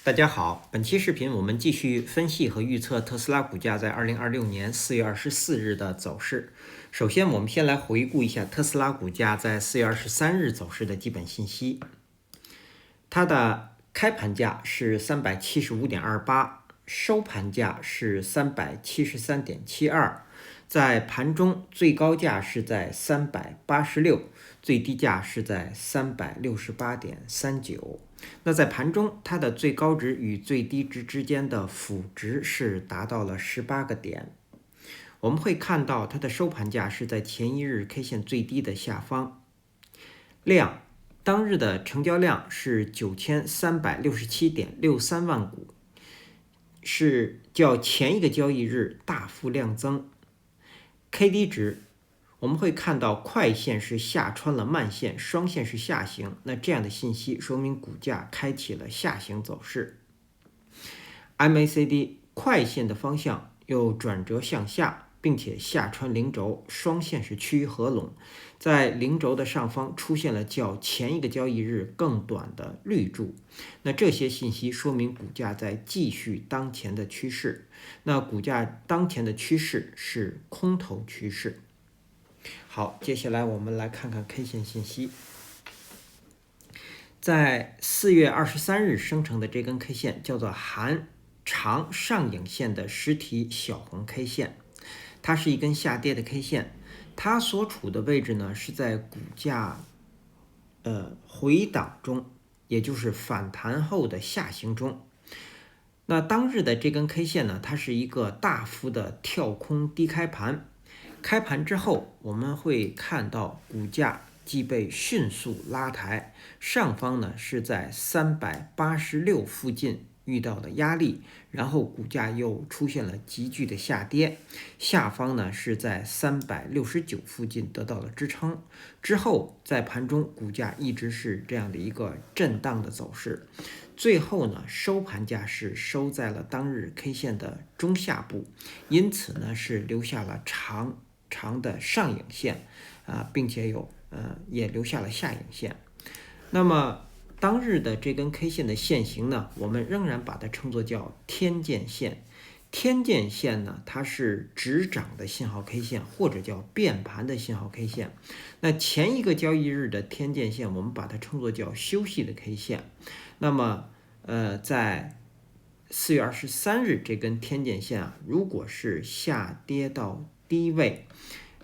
大家好，本期视频我们继续分析和预测特斯拉股价在2026年4月24日的走势。首先，我们先来回顾一下特斯拉股价在4月23日走势的基本信息。它的开盘价是375.28，收盘价是373.72，在盘中最高价是在386，最低价是在368.39。那在盘中，它的最高值与最低值之间的幅值是达到了18个点。我们会看到它的收盘价是在前一日 K 线最低的下方。量，当日的成交量是9367.63万股，是较前一个交易日大幅量增。KD 值，我们会看到快线是下穿了慢线，双线是下行，那这样的信息说明股价开启了下行走势。MACD 快线的方向又转折向下，并且下穿零轴，双线是趋于合拢，在零轴的上方出现了较前一个交易日更短的绿柱，那这些信息说明股价在继续当前的趋势，那股价当前的趋势是空头趋势。好，接下来我们来看看 K 线信息。在4月23日生成的这根 K 线叫做含长上影线的实体小红 K 线，它是一根下跌的 K 线，它所处的位置呢是在股价回档中，也就是反弹后的下行中。那当日的这根 K 线呢，它是一个大幅的跳空低开盘。开盘之后，我们会看到股价即被迅速拉抬，上方呢是在386附近遇到了压力，然后股价又出现了急剧的下跌，下方呢是在369附近得到了支撑，之后在盘中股价一直是这样的一个震荡的走势，最后呢收盘价是收在了当日 K 线的中下部，因此呢是留下了长的上影线并且也留下了下影线。那么当日的这根 K 线的线型呢，我们仍然把它称作叫天剑线。天剑线呢，它是止涨的信号 K 线，或者叫变盘的信号 K 线。那前一个交易日的天剑线，我们把它称作叫休息的 K 线。那么在4月23日这根天剑线如果是下跌到低位，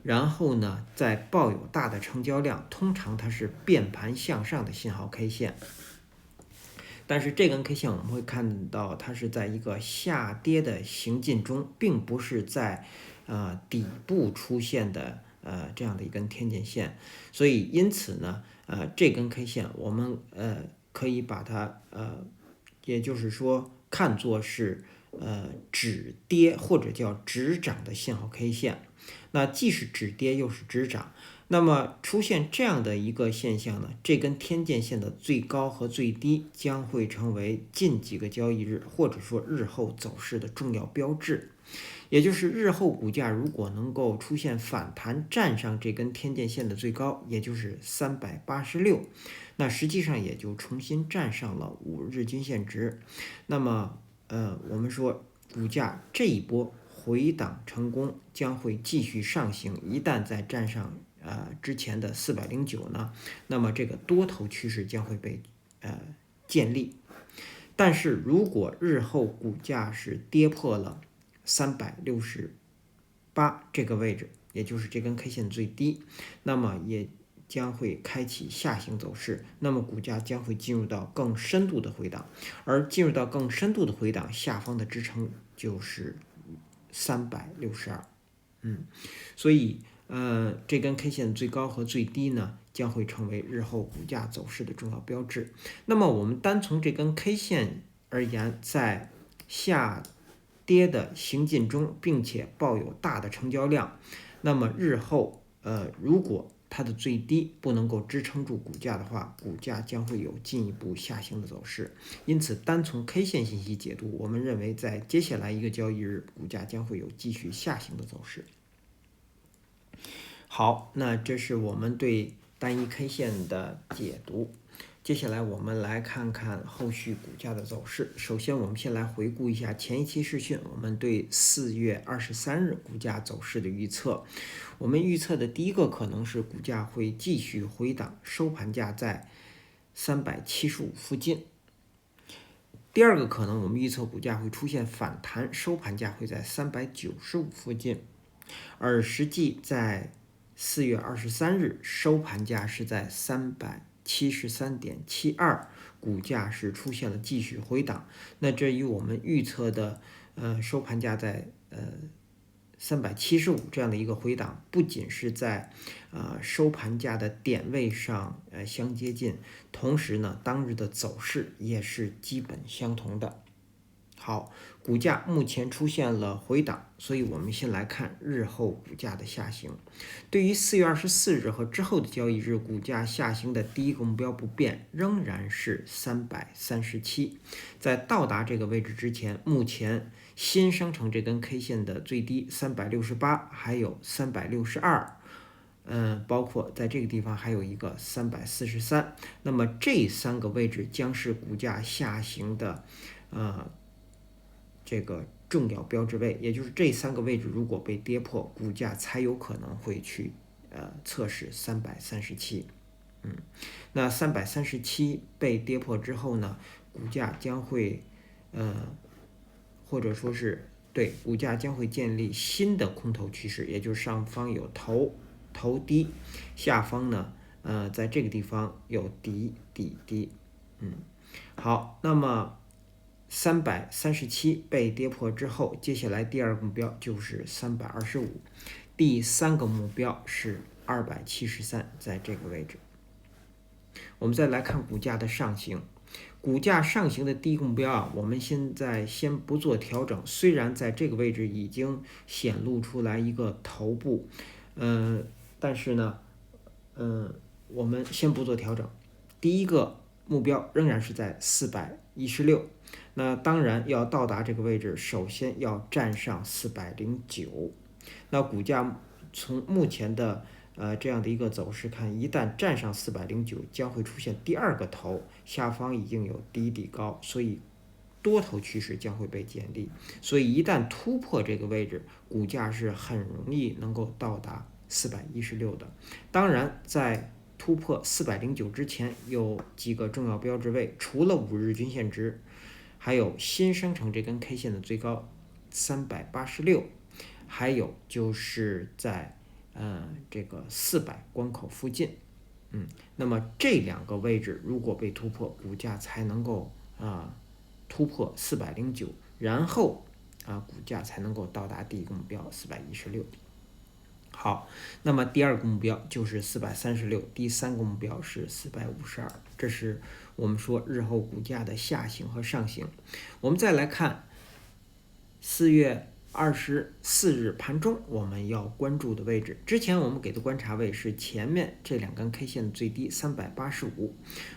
然后呢再抱有大的成交量，通常它是变盘向上的信号 K 线。但是这根 K 线我们会看到它是在一个下跌的行进中，并不是在底部出现的这样的一根天剑线，所以因此呢这根 K 线我们可以把它也就是说看作是止跌或者叫止涨的信号 K 线。那既是止跌又是止涨，那么出现这样的一个现象呢，这根天剑线的最高和最低将会成为近几个交易日或者说日后走势的重要标志。也就是日后股价如果能够出现反弹，站上这根天剑线的最高，也就是386，那实际上也就重新站上了5日均线值。那么我们说股价这一波回档成功，将会继续上行，一旦再站上之前的409呢，那么这个多头趋势将会被建立。但是如果日后股价是跌破了368这个位置，也就是这根 K 线最低，那么也将会开启下行走势，那么股价将会进入到更深度的回档，而进入到更深度的回档，下方的支撑就是362。所以这根 K 线最高和最低呢，将会成为日后股价走势的重要标志。那么我们单从这根 K 线而言，在下跌的行进中，并且抱有大的成交量，那么日后如果它的最低不能够支撑住股价的话，股价将会有进一步下行的走势。因此单从 K 线信息解读，我们认为在接下来一个交易日，股价将会有继续下行的走势。好，那这是我们对单一 K 线的解读。接下来我们来看看后续股价的走势。首先，我们先来回顾一下前一期视讯，我们对4月23日股价走势的预测。我们预测的第一个可能是股价会继续回档，收盘价在375附近。第二个可能，我们预测股价会出现反弹，收盘价会在395附近。而实际在4月23日收盘价是在373.72，股价是出现了继续回档。那这与我们预测的收盘价在375这样的一个回档，不仅是在收盘价的点位上相接近，同时呢，当日的走势也是基本相同的。好，股价目前出现了回档，所以我们先来看日后股价的下行。对于4月24日和之后的交易日，股价下行的第一个目标不变，仍然是337。在到达这个位置之前，目前新生成这根 K 线的最低368，还有362。包括在这个地方还有一个343，那么这3个位置将是股价下行的这个重要标志位，也就是这3个位置如果被跌破，股价才有可能会去测试337。那337被跌破之后呢，股价将会或者说是对股价将会建立新的空头趋势，也就是上方有头低，下方呢在这个地方有底低。好，那么337被跌破之后，接下来第二个目标就是325，第三个目标是273，在这个位置。我们再来看股价的上行，股价上行的第一个目标我们现在先不做调整，虽然在这个位置已经显露出来一个头部，但是呢，我们先不做调整，第一个目标仍然是在416。那当然要到达这个位置，首先要站上409。那股价从目前的这样的一个走势看，一旦站上409，将会出现第二个头，下方已经有低高，所以多头趋势将会被建立。所以一旦突破这个位置，股价是很容易能够到达416的。当然，在突破409之前，有几个重要标志位，除了5日均线值，还有新生成这根 K 线的最高386，还有就是在这个400关口附近。那么这2个位置如果被突破，股价才能够突破409，然后股价才能够到达第一个目标416。好，那么第二个目标就是436，第三个目标是452，这是我们说日后股价的下行和上行。我们再来看4月24日盘中我们要关注的位置，之前我们给的观察位是前面这2根 K 线的最低385，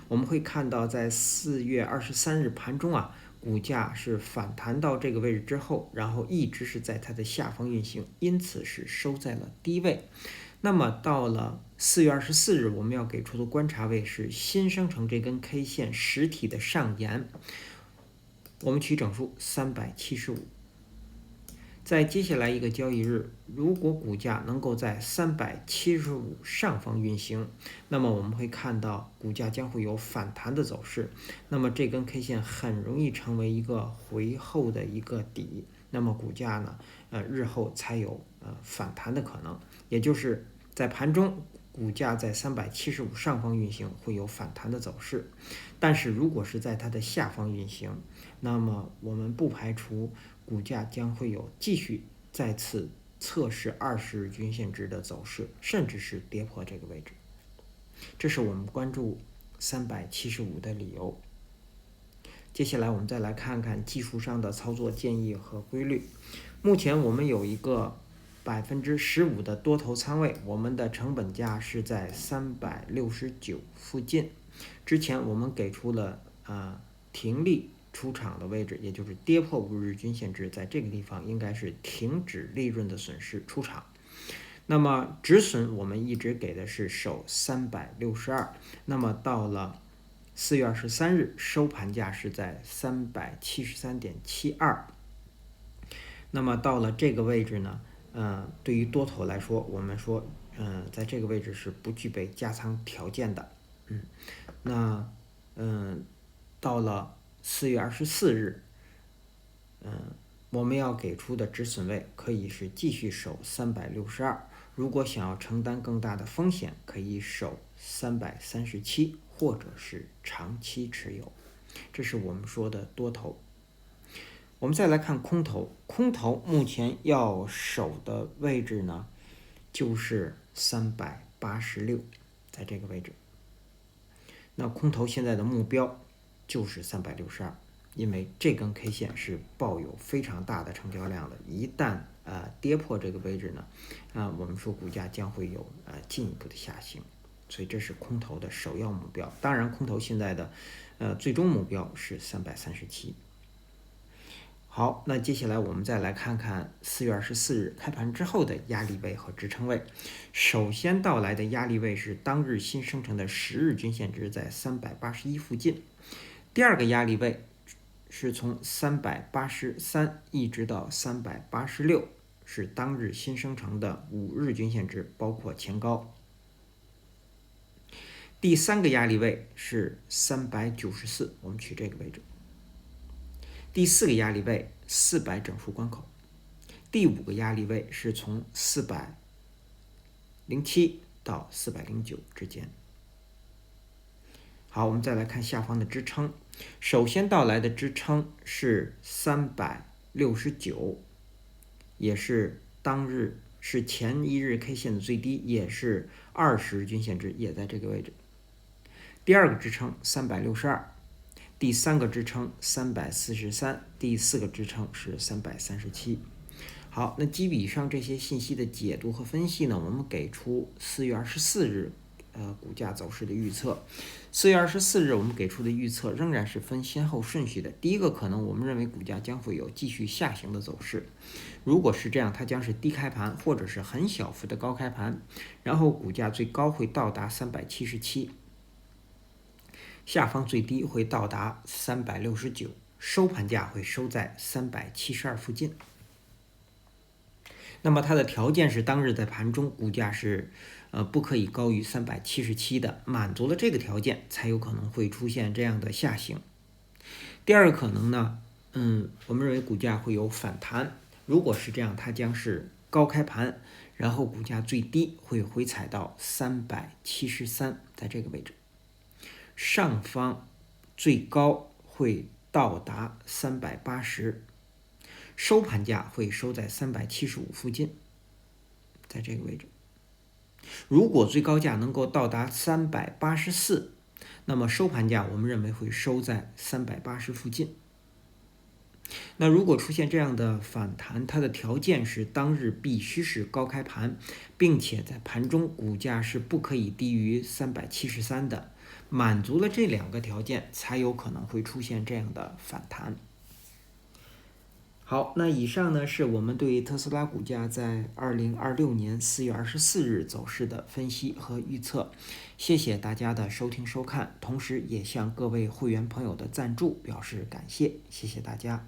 我们会看到在4月23日盘中股价是反弹到这个位置之后，然后一直是在它的下方运行，因此是收在了低位。那么到了4月24日，我们要给出的观察位是新生成这根 K 线实体的上沿，我们取整数375。在接下来一个交易日，如果股价能够在375上方运行，那么我们会看到股价将会有反弹的走势，那么这根 K 线很容易成为一个回后的一个底，那么股价呢日后才有反弹的可能，也就是在盘中股价在375上方运行会有反弹的走势，但是如果是在它的下方运行，那么我们不排除股价将会有继续再次测试20日均线值的走势，甚至是跌破这个位置。这是我们关注375的理由。接下来我们再来看看技术上的操作建议和规律。目前我们有一个15%的多头仓位，我们的成本价是在369附近。之前我们给出了停利出场的位置，也就是跌破5日均线值，在这个地方应该是停止利润的损失出场。那么止损我们一直给的是守362，那么到了4月23日收盘价是在373.72。那么到了这个位置呢，对于多头来说，我们说，在这个位置是不具备加仓条件的。到了4月24日，我们要给出的止损位可以是继续守362，如果想要承担更大的风险，可以守337，或者是长期持有。这是我们说的多头。我们再来看空头，空头目前要守的位置呢，就是386，在这个位置。那空头现在的目标就是362，因为这根 K 线是抱有非常大的成交量的，一旦跌破这个位置呢，我们说股价将会有进一步的下行，所以这是空头的首要目标。当然，空头现在的最终目标是337。好，那接下来我们再来看看4月24日开盘之后的压力位和支撑位。首先到来的压力位是当日新生成的10日均线值在381附近，第二个压力位是从383一直到386，是当日新生成的5日均线值，包括前高。第三个压力位是394，我们取这个位置。第四个压力位400整数关口，第五个压力位是从407到409之间。好，我们再来看下方的支撑。首先到来的支撑是369，也是当日是前一日 K 线的最低，也是20日均线值，也在这个位置。第二个支撑362，第三个支撑343，第四个支撑是337。好，那基于以上这些信息的解读和分析呢，我们给出4月24日股价走势的预测。4月24日我们给出的预测仍然是分先后顺序的。第一个可能我们认为股价将会有继续下行的走势，如果是这样，它将是低开盘或者是很小幅的高开盘，然后股价最高会到达377，下方最低会到达369，收盘价会收在372附近。那么它的条件是当日在盘中股价是不可以高于377的，满足了这个条件才有可能会出现这样的下行。第二个可能呢，我们认为股价会有反弹，如果是这样，它将是高开盘，然后股价最低会回踩到373，在这个位置，上方最高会到达380，收盘价会收在375附近，在这个位置。如果最高价能够到达384，那么收盘价我们认为会收在380附近。那如果出现这样的反弹，它的条件是当日必须是高开盘，并且在盘中股价是不可以低于373的，满足了这两个条件才有可能会出现这样的反弹。好，那以上呢是我们对特斯拉股价在2026年4月24日走势的分析和预测。谢谢大家的收听收看，同时也向各位会员朋友的赞助表示感谢，谢谢大家。